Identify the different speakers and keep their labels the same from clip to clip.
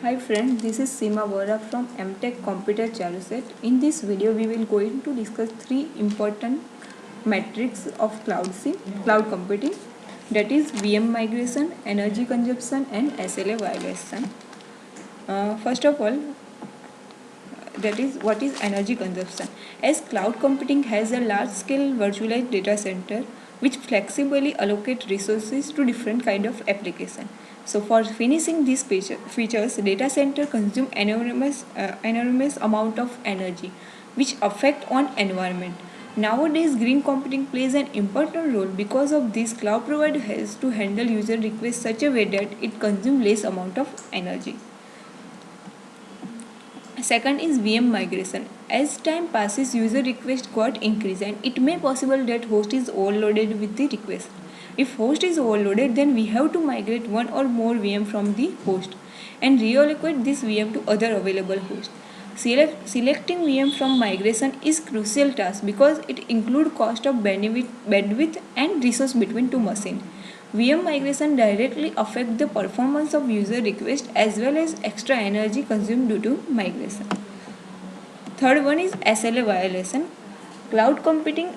Speaker 1: Hi friends, this is Seema Bora from MTech Computer Charuset. In this video, we will going to discuss three important metrics of cloud computing, that is VM migration, energy consumption, and SLA violation. First of all, that is what is energy consumption. As cloud computing has a large-scale virtualized data center which flexibly allocate resources to different kind of application. So for finishing these features, data center consume enormous amount of energy which affect on environment. Nowadays, green computing plays an important role because of this. Cloud provider has to handle user requests such a way that it consumes less amount of energy. Second is VM migration. As time passes, user request got increase and it may possible that host is overloaded with the request. If host is overloaded, then we have to migrate one or more VM from the host and reallocate this VM to other available host. Selecting VM from migration is crucial task because it includes cost of bandwidth and resource between two machines. VM migration directly affects the performance of user request as well as extra energy consumed due to migration. Third one is SLA violation. Cloud computing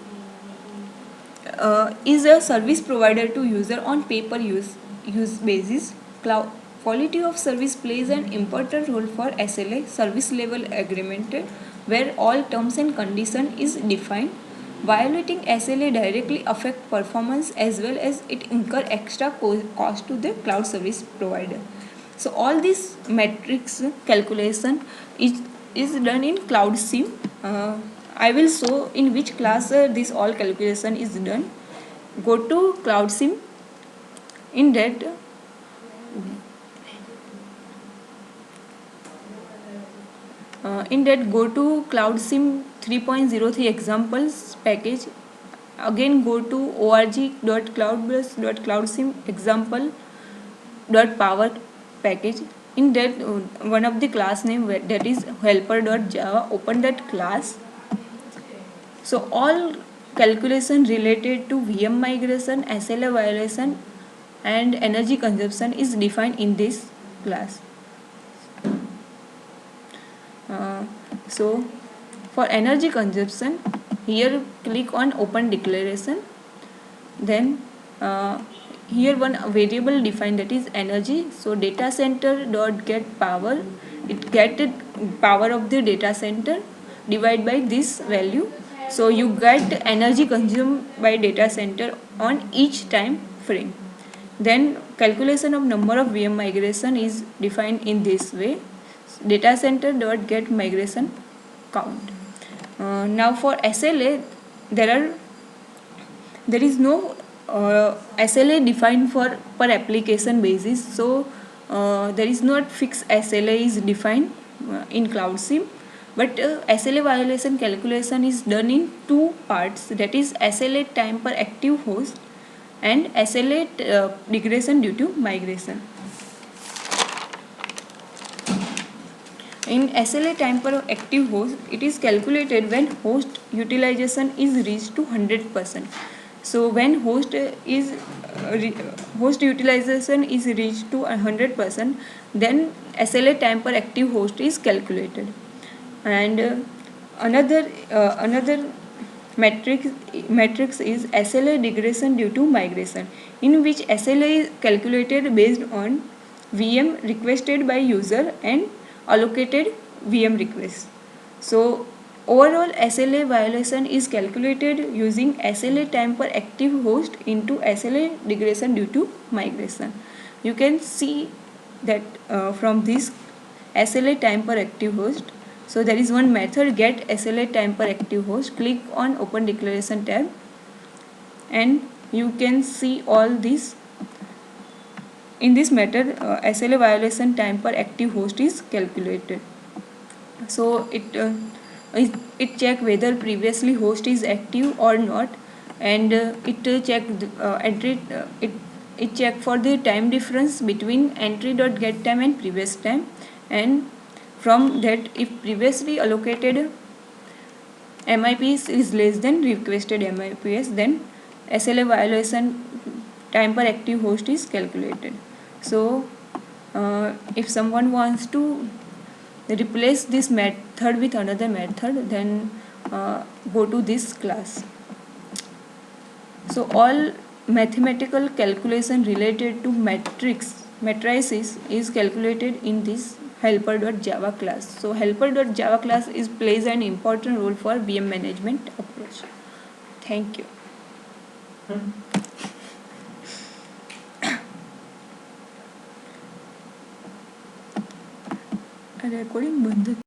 Speaker 1: is a service provider to user on pay-per-use basis. Cloud quality of service plays an important role for SLA, service level agreement, where all terms and conditions is defined. Violating SLA directly affect performance as well as it incur extra cost to the cloud service provider. So all these metrics calculation is done in Cloud SIEM. I will show in which class this all calculation is done. Go to Cloud SIEM. In that go to Cloud SIEM 3.03 examples package. Again go to org.cloudbus.cloudsim example.power package. In that one of the class name, that is helper.java, open that class. So all calculation related to VM migration, SLA violation and energy consumption is defined in this class. So for energy consumption, here click on open declaration. Then here one variable defined, that is energy. So data center dot get power, it get power of the data center divide by this value. So you get energy consumed by data center on each time frame. Then calculation of number of VM migration is defined in this way. Data center dot get migration count. Now for SLA, there is no SLA defined for per application basis. So there is not fixed SLA is defined in Cloud SIEM, but SLA violation calculation is done in two parts, that is SLA time per active host and SLA degradation due to migration. In SLA time per active host, it is calculated when host utilization is reached to 100%. So when host utilization is reached to 100%, then SLA time per active host is calculated. And another matrix is SLA degradation due to migration, in which SLA is calculated based on VM requested by user and allocated VM requests. So overall SLA violation is calculated using SLA time per active host into SLA degradation due to migration. You can see that from this SLA time per active host. So there is one method, get SLA time per active host. Click on open declaration tab and you can see all this. In this method, SLA violation time per active host is calculated. So it check whether previously host is active or not, and it check for the time difference between entry.getTime and previous time, and from that if previously allocated MIPS is less than requested MIPS, then SLA violation time per active host is calculated. So if someone wants to replace this method with another method, then go to this class. So all mathematical calculation related to matrices is calculated in this helper.java class. So helper.java class plays an important role for VM management approach. Thank you. Recording બંધ